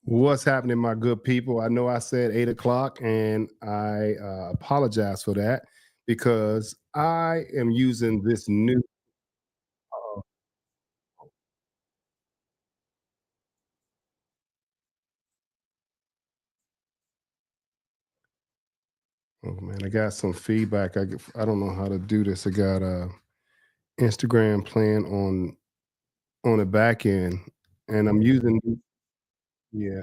What's happening, my good people? I know I said 8 o'clock, and I apologize for that because I am using this new. uh, Oh man, I got some feedback. I don't know how to do this. I got Instagram playing on the back end, and I'm using. Yeah,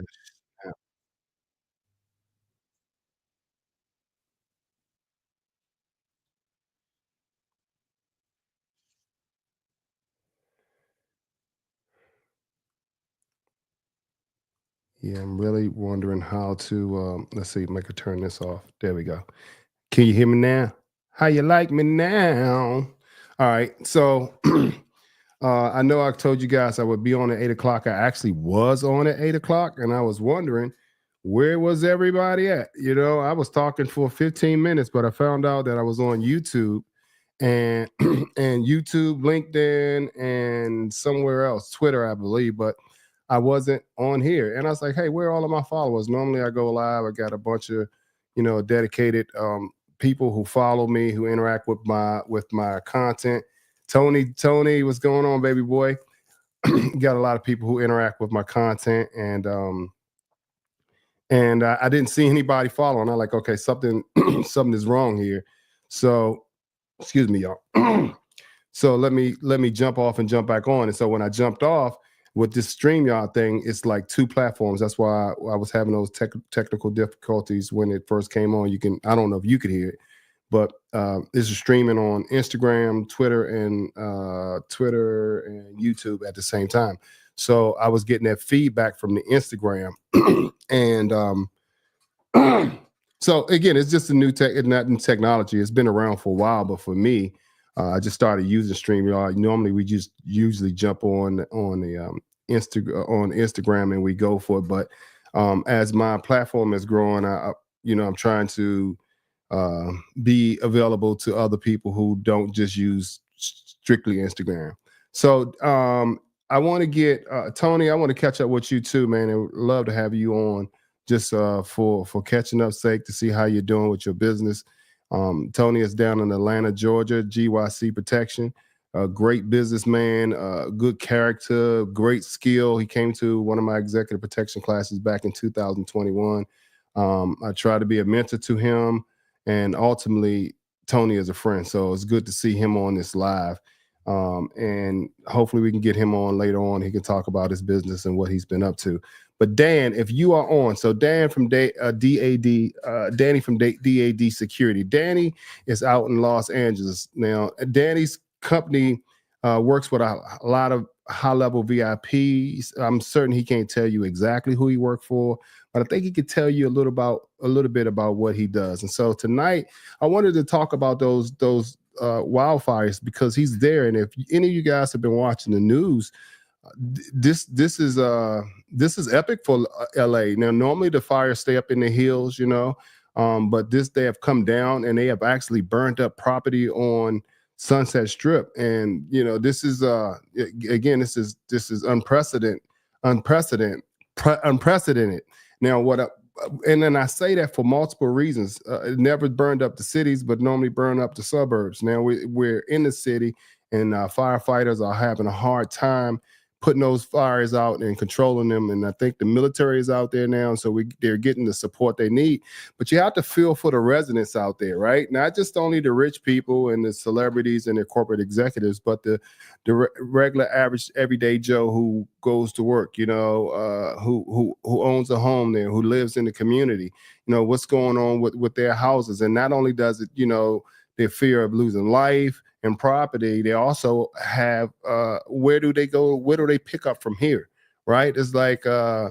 yeah. I'm really wondering how to. Let's see. Make her turn this off. There we go. Can you hear me now? How you like me now? All right. So I know I told you guys I would be on at 8 o'clock. I actually was on at 8 o'clock, and I was wondering where was everybody at. I was talking for 15 minutes, but I found out that I was on YouTube and and YouTube, LinkedIn, and somewhere else, Twitter, I believe, but I wasn't on here. And I was like, hey, where are all of my followers? Normally I go live. I got a bunch of, dedicated people who follow me, who interact with my content. Tony, what's going on, baby boy? Got a lot of people who interact with my content, and I didn't see anybody following. I'm like, okay, something something is wrong here. So, excuse me, y'all. So let me jump off and jump back on. And so when I jumped off with this StreamYard thing, it's like two platforms. That's why I was having those technical difficulties when it first came on. I don't know if you could hear it, but this is streaming on Instagram, Twitter and YouTube at the same time. So I was getting that feedback from the Instagram, and so again, it's just a new not new technology. It's been around for a while, but for me, I just started using StreamYard. Normally, we just usually jump on the on Instagram and we go for it. But as my platform is growing, I'm trying to be available to other people who don't just use strictly Instagram. So I want to get Tony. I want to catch up with you too, man. And would love to have you on just for catching up sake to see how you're doing with your business. Tony is down in Atlanta, Georgia, GYC Protection. A great businessman, good character, great skill. He came to one of my executive protection classes back in 2021. I try to be a mentor to him, and ultimately, Tony is a friend. So it's good to see him on this live. And hopefully, we can get him on later on. He can talk about his business and what he's been up to. But Dan, if you are on, so Dan from DAD, Danny from DAD Security. Danny is out in Los Angeles now. Danny's company works with a lot of high-level VIPs. I'm certain he can't tell you exactly who he worked for, but I think he could tell you a little bit about what he does. And so tonight, I wanted to talk about those wildfires because he's there. And if any of you guys have been watching the news, this is epic for LA. Now, normally the fires stay up in the hills, but they have come down and they have actually burned up property on Sunset Strip, and this is again, this is unprecedented. Now, and then I say that for multiple reasons. It never burned up the cities, but normally burn up the suburbs. Now we're in the city, and firefighters are having a hard time putting those fires out and controlling them. And I think the military is out there now, so they're getting the support they need. But you have to feel for the residents out there, right? Not just only the rich people and the celebrities and the corporate executives, but the regular, average, everyday Joe who goes to work, who owns a home there, who lives in the community. What's going on with their houses, and not only does it, their fear of losing life and property, they also have where do they go? Where do they pick up from here? Right? It's like yeah,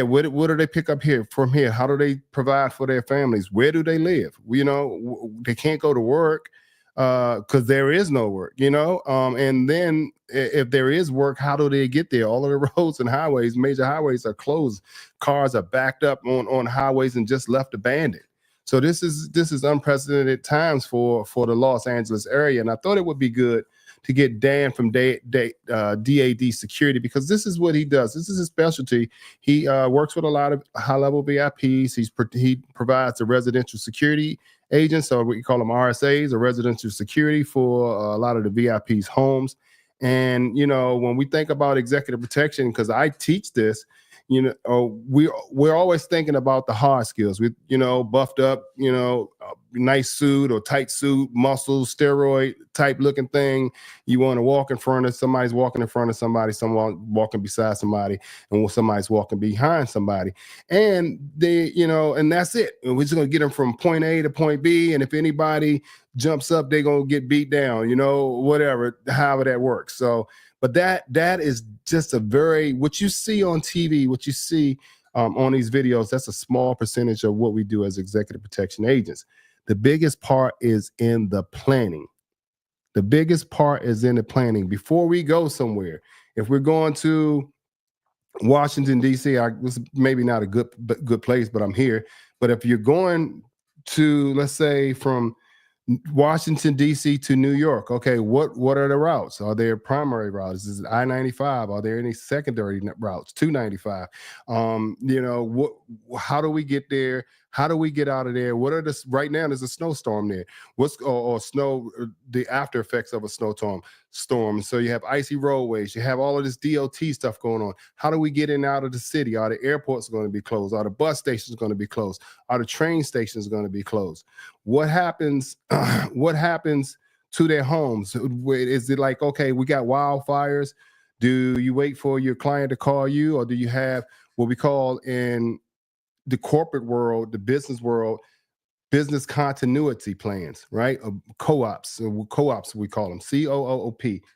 what do they pick up here from here? How do they provide for their families? Where do they live? They can't go to work because there is no work, and then if there is work, how do they get there? All of the roads and highways, major highways are closed. Cars are backed up on highways and just left abandoned. So this is unprecedented times for the Los Angeles area, and I thought it would be good to get Dan from DAD Security, because this is what he does. This is his specialty. He works with a lot of high-level VIPs. He provides the residential security agents, or what you call them RSAs, or residential security, for a lot of the VIPs' homes. And when we think about executive protection, because I teach this, we're always thinking about the hard skills. We, buffed up, nice suit or tight suit, muscles, steroid type looking thing. You want to walk in front of somebody's walking in front of somebody, someone walking beside somebody, and somebody's walking behind somebody. And and that's it. And we're just gonna get them from point A to point B. And if anybody jumps up, they're gonna get beat down, whatever, however that works. So, but that is just what you see on TV, what you see on these videos, that's a small percentage of what we do as executive protection agents. The biggest part is in the planning. The biggest part is in the planning before we go somewhere. If we're going to Washington, D.C., this is maybe not a good place, but I'm here. But if you're going to, let's say, from Washington, D.C. to New York, okay, what are the routes? Are there primary routes? Is it I-95? Are there any secondary routes? 295? How do we get there? How do we get out of there? Right now there's a snowstorm there. Or snow, the after effects of a snowstorm. So you have icy roadways, you have all of this DOT stuff going on. How do we get in and out of the city? Are the airports going to be closed? Are the bus stations going to be closed? Are the train stations going to be closed? What happens? What happens to their homes? Is it like, okay, we got wildfires? Do you wait for your client to call you, or do you have what we call in the corporate world, the business world, business continuity plans, right? Co-ops we call them,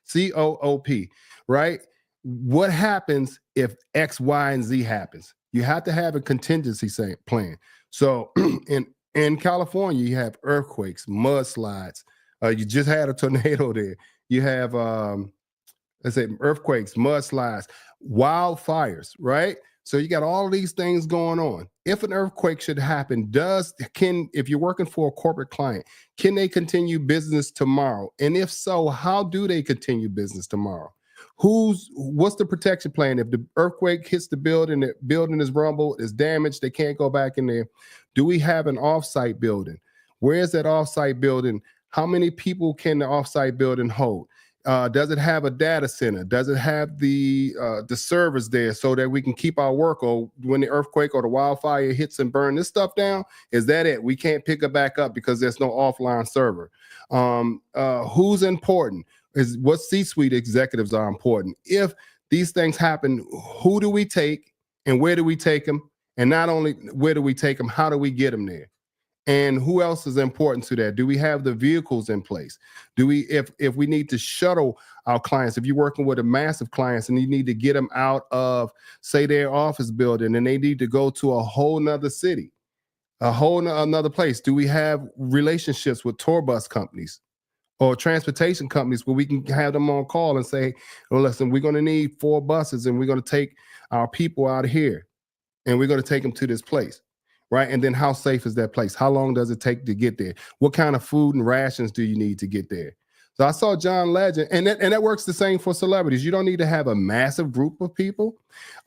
COOP, right? What happens if X, Y, and Z happens? You have to have a contingency plan. So in California, you have earthquakes, mudslides. You just had a tornado there. You have, let's say, earthquakes, mudslides, wildfires, right? So you got all these things going on. If an earthquake should happen, if you're working for a corporate client, can they continue business tomorrow? And if so, how do they continue business tomorrow? What's the protection plan? If the earthquake hits the building is rumbled, is damaged, they can't go back in there. Do we have an offsite building? Where is that offsite building? How many people can the offsite building hold? Does it have a data center? Does it have the servers there so that we can keep our work? Or when the earthquake or the wildfire hits and burn this stuff down, is that it? We can't pick it back up because there's no offline server. Who's important? What C-suite executives are important? If these things happen, who do we take and where do we take them? And not only where do we take them, how do we get them there? And who else is important to that? Do we have the vehicles in place? If we need to shuttle our clients, if you're working with a massive clients and you need to get them out of, say, their office building and they need to go to a whole nother city, another place, do we have relationships with tour bus companies or transportation companies where we can have them on call and say, well, listen, we're going to need 4 buses and we're going to take our people out of here and we're going to take them to this place. Right. And then how safe is that place? How long does it take to get there? What kind of food and rations do you need to get there? So I saw John Legend, and that works the same for celebrities. You don't need to have a massive group of people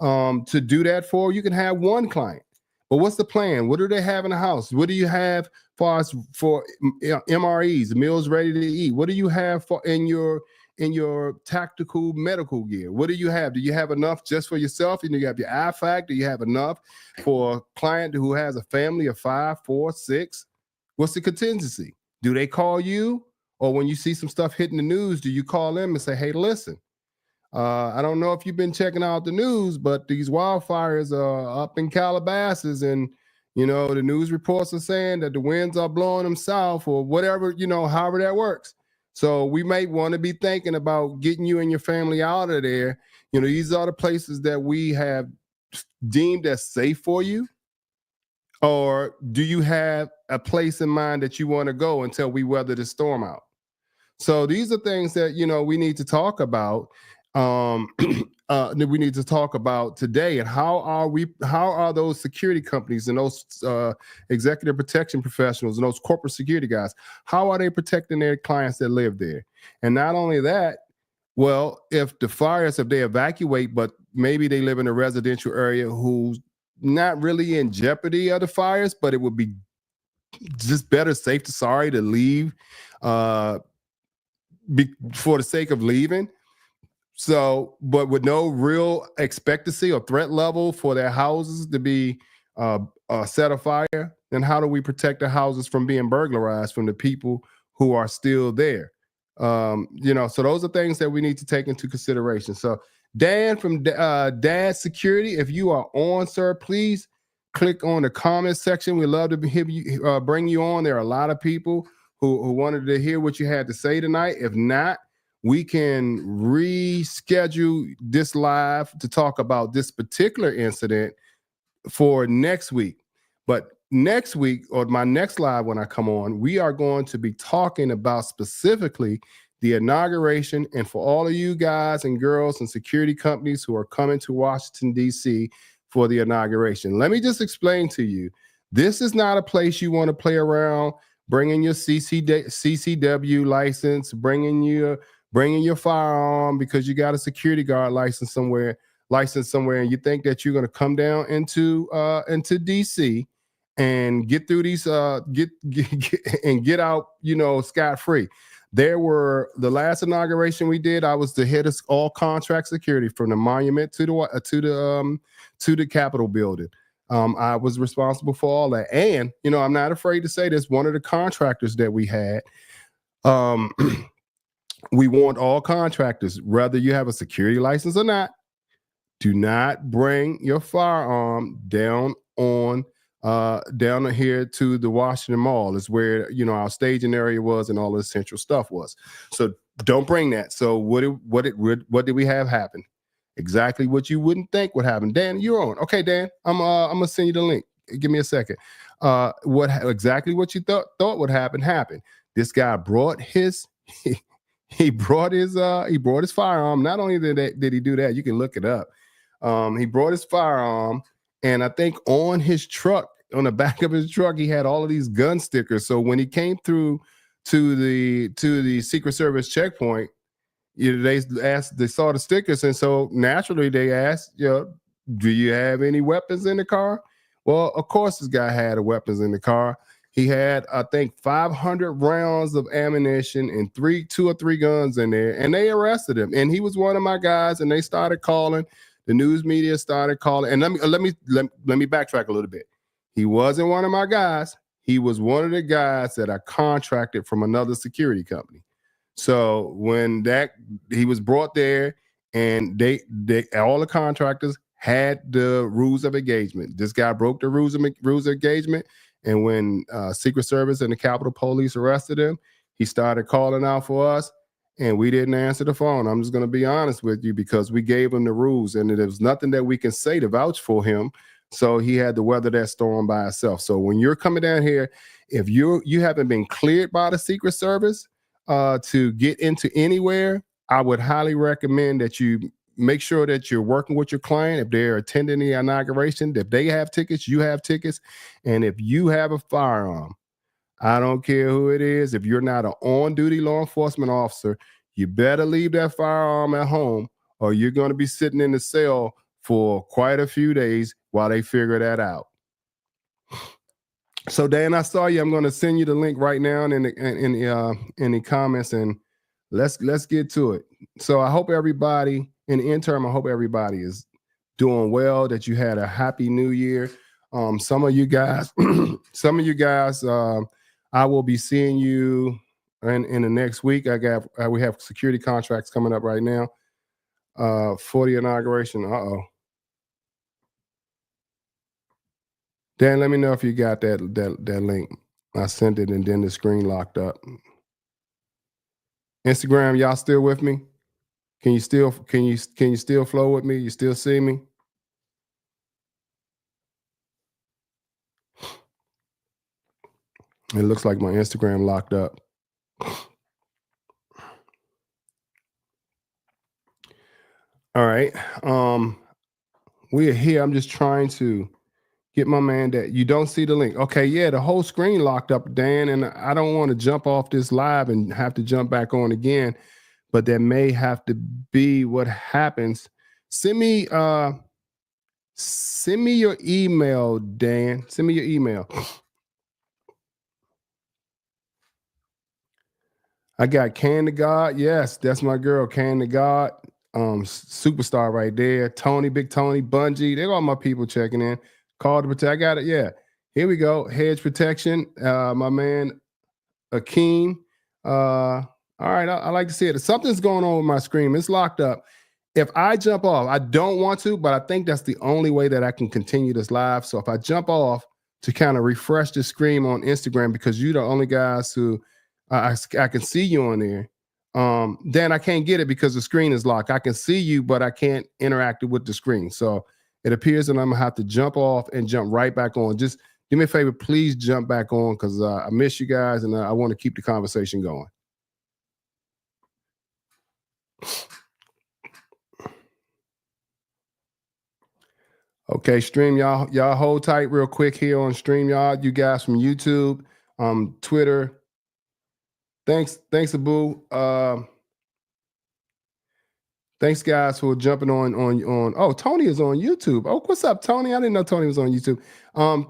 to do that for. You can have one client. But what's the plan? What do they have in the house? What do you have for MREs, meals ready to eat? What do you have in your tactical medical gear? What do you have? Do you have enough just for yourself? You have your IFAC. Do you have enough for a client who has a family of 5, 4, 6? What's the contingency? Do they call you? Or when you see some stuff hitting the news, do you call them and say, hey, listen, I don't know if you've been checking out the news, but these wildfires are up in Calabasas, and the news reports are saying that the winds are blowing them south, or whatever, however that works. So we might want to be thinking about getting you and your family out of there. These are the places that we have deemed as safe for you. Or do you have a place in mind that you want to go until we weather the storm out? So these are things that, we need to talk about. that we need to talk about today, and how are those security companies and those executive protection professionals and those corporate security guys, how are they protecting their clients that live there? And not only that, well, if they evacuate, but maybe they live in a residential area who's not really in jeopardy of the fires, but it would be just better safe to sorry to leave uh for the sake of leaving. So, but with no real expectancy or threat level for their houses to be set afire, then how do we protect the houses from being burglarized from the people who are still there? So those are things that we need to take into consideration. So, Dan from Dad Security, if you are on, sir, please click on the comment section. We love to bring you on. There are a lot of people who wanted to hear what you had to say tonight. If not, we can reschedule this live to talk about this particular incident for next week. But next week, or my next live when I come on, we are going to be talking about specifically the inauguration. And for all of you guys and girls and security companies who are coming to Washington, D.C. for the inauguration, let me just explain to you, this is not a place you want to play around, bringing your CCW license, bringing your firearm because you got a security guard license somewhere, and you think that you're going to come down into DC and get through these and get out, scot free. The last inauguration we did, I was the head of all contract security from the monument to the Capitol building. I was responsible for all that, and I'm not afraid to say this. One of the contractors that we had, we want all contractors, whether you have a security license or not, do not bring your firearm down here to the Washington Mall. Is where our staging area was and all the essential stuff was. So don't bring that. So what did we have happen? Exactly what you wouldn't think would happen. Dan, you're on. Okay, Dan, I'm gonna send you the link. Give me a second. Exactly what you thought would happen happened. This guy brought his he brought his firearm. Not only did he do that, you can look it up. He brought his firearm, and I think on his truck, on the back of his truck, he had all of these gun stickers. So when he came through to the Secret Service checkpoint, they saw the stickers, and so naturally they asked, do you have any weapons in the car? Well, of course, this guy had weapons in the car. He had, I think, 500 rounds of ammunition and two or three guns in there, and they arrested him. And he was one of my guys, and they started calling. The news media started calling. And let me backtrack a little bit. He wasn't one of my guys. He was one of the guys that I contracted from another security company. So when he was brought there, and they all the contractors had the rules of engagement. This guy broke the rules of engagement. And when Secret Service and the Capitol Police arrested him, he started calling out for us, and we didn't answer the phone. I'm just going to be honest with you, because we gave him the rules, and there was nothing that we can say to vouch for him. So he had to weather that storm by himself. So when you're coming down here, if you haven't been cleared by the Secret Service to get into anywhere, I would highly recommend that you make sure that you're working with your client. If they're attending the inauguration, if they have tickets, you have tickets. And if you have a firearm, I don't care who it is, if you're not an on-duty law enforcement officer, you better leave that firearm at home, or you're going to be sitting in the cell for quite a few days while they figure that out. So Dan, I saw you. I'm going to send you the link right now in the comments, and let's get to it. So I hope everybody, in the interim, I hope everybody is doing well, that you had a happy new year. Some of you guys, I will be seeing you in the next week. We have security contracts coming up right now for the inauguration. Dan, let me know if you got that link. I sent it, and then the screen locked up. Instagram, y'all still with me? Can you still flow with me? You still see me? It looks like my Instagram locked up. All right. We're here. I'm just trying to get my man that you don't see the link. Okay, yeah, the whole screen locked up, Dan, and I don't want to jump off this live and have to jump back on again, but that may have to be what happens. Send me send me your email, Dan. Send me your email. I got Can the God. Yes, that's my girl, Can the God. Superstar right there. Tony, Big Tony, Bungie. They're all my people checking in. Call to protect. I got it. Yeah. Here we go. Hedge protection. My man Akeem. All right. I like to see it. Something's going on with my screen. It's locked up. If I jump off, I don't want to, but I think that's the only way that I can continue this live. So if I jump off to kind of refresh the screen on Instagram, because you're the only guys who I can see you on there. Then I can't get it because the screen is locked. I can see you, but I can't interact with the screen. So it appears that I'm gonna have to jump off and jump right back on. Just do me a favor, please jump back on because I miss you guys and I want to keep the conversation going. Okay, stream y'all hold tight real quick here on StreamYard. You guys from YouTube, Twitter. Thanks, Abu. Thanks, guys, for jumping on. Oh, Tony is on YouTube. Oh, what's up, Tony? I didn't know Tony was on YouTube.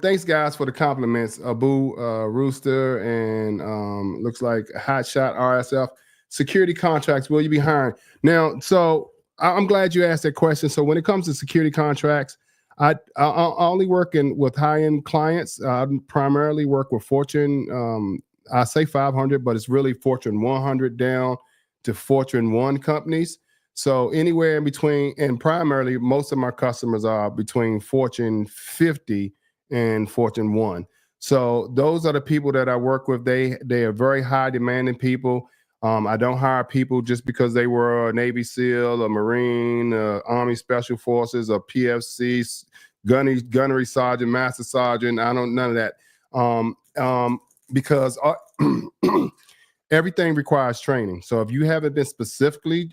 Thanks, guys, for the compliments, Abu, Rooster, and looks like Hotshot RSF. Security contracts, will you be hiring? Now, so I'm glad you asked that question. So when it comes to security contracts, I only working with high-end clients. I primarily work with Fortune. I say 500, but it's really Fortune 100 down to Fortune 1 companies. So anywhere in between, and primarily most of my customers are between Fortune 50 and Fortune 1. So those are the people that I work with. They are very high demanding people. I don't hire people just because they were a Navy SEAL, a Marine, Army Special Forces, a PFC, gunnery sergeant, master sergeant. I don't none of that. Because everything requires training. So if you haven't been specifically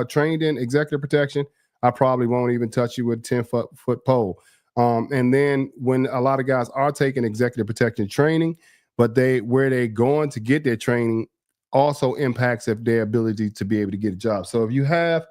trained in executive protection, I probably won't even touch you with a 10-foot pole. And then when a lot of guys are taking executive protection training, but where they're going to get their training also impacts their ability to be able to get a job. So if you have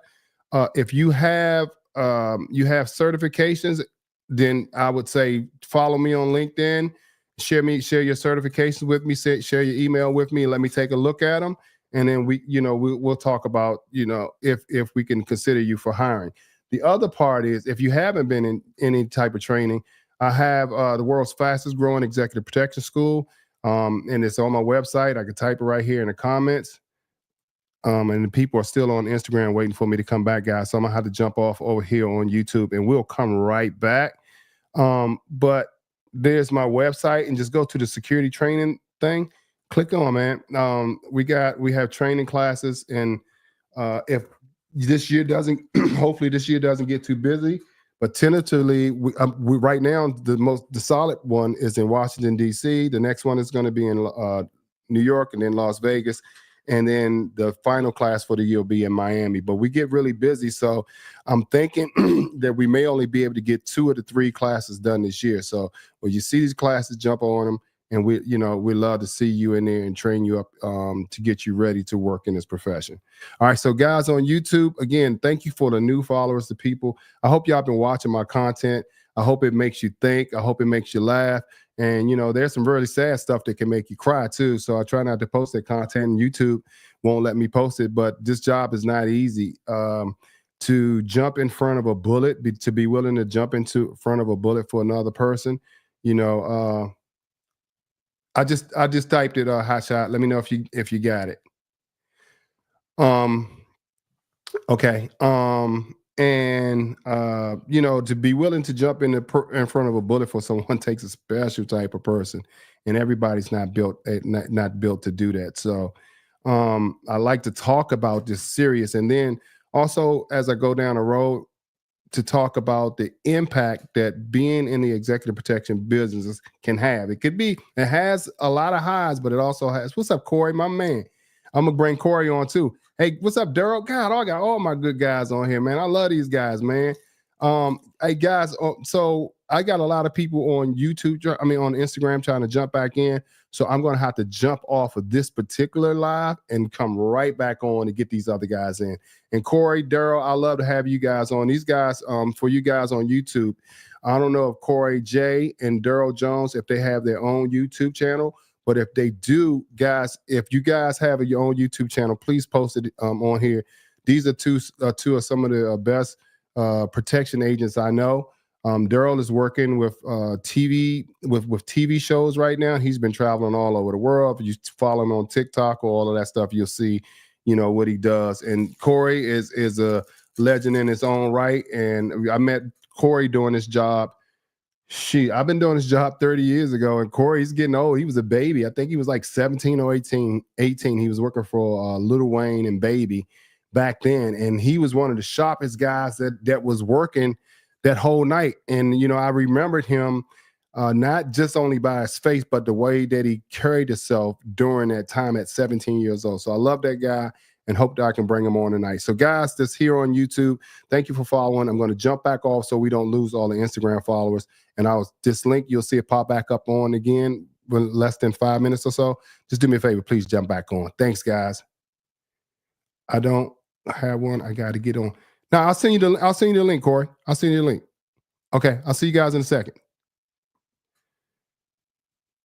certifications, then I would say follow me on LinkedIn. Share your certifications with me. Share your email with me. Let me take a look at them, and then we'll talk about if we can consider you for hiring. The other part is if you haven't been in any type of training, I have the world's fastest growing executive protection school, and it's on my website. I can type it right here in the comments. And the people are still on Instagram waiting for me to come back, guys. So I'm gonna have to jump off over here on YouTube, and we'll come right back. But there's my website, and just go to the security training thing. Click on, man. We have training classes, and if this year doesn't, hopefully this year doesn't get too busy, but tentatively, we right now the solid one is in Washington D.C. The next one is going to be in New York, and then Las Vegas. And then the final class for the year will be in Miami. But we get really busy. So I'm thinking that we may only be able to get 2 of the 3 classes done this year. So when you see these classes, jump on them. And we love to see you in there and train you up to get you ready to work in this profession. All right. So guys on YouTube, again, thank you for the new followers, the people. I hope y'all been watching my content. I hope it makes you think. I hope it makes you laugh. And, there's some really sad stuff that can make you cry, too. So I try not to post that content. YouTube won't let me post it. But this job is not easy. To jump in front of a bullet, to be willing to jump into front of a bullet for another person, I just typed it, Hotshot. Let me know if you got it. Okay. And to be willing to jump in front of a bullet for someone takes a special type of person, and everybody's not built to do that. So I like to talk about this serious, and then also as I go down the road to talk about the impact that being in the executive protection business can have. It has a lot of highs, but it also has. What's up, Corey, my man? I'm gonna bring Corey on too. Hey, what's up, Daryl? God, I got all my good guys on here, man. I love these guys, man. Hey guys, so I got a lot of people on YouTube, I mean on Instagram trying to jump back in. So I'm gonna have to jump off of this particular live and come right back on to get these other guys in. And Corey, Daryl, I love to have you guys on. These guys, for you guys on YouTube, I don't know if Corey J and Daryl Jones, if they have their own YouTube channel. But if they do, guys, if you guys have your own YouTube channel, please post it on here. These are two of some of the best protection agents I know. Daryl is working with TV with TV shows right now. He's been traveling all over the world. If you follow him on TikTok or all of that stuff, you'll see, what he does. And Corey is a legend in his own right. And I met Corey doing this job. I've been doing this job 30 years ago, and Corey's getting old. He was a baby. I think he was like 17 or 18. He was working for Lil Wayne and Baby back then, and he was one of the sharpest guys that was working that whole night. And I remembered him not just only by his face, but the way that he carried himself during that time at 17 years old. So I love that guy and hope that I can bring him on tonight. So guys, that's here on YouTube. Thank you for following. I'm going to jump back off so we don't lose all the Instagram followers. And this link, you'll see it pop back up on again in less than 5 minutes or so. Just do me a favor, please jump back on. Thanks, guys. I don't have one. I got to get on. Now I'll send you the link, Corey. I'll send you the link. Okay, I'll see you guys in a second.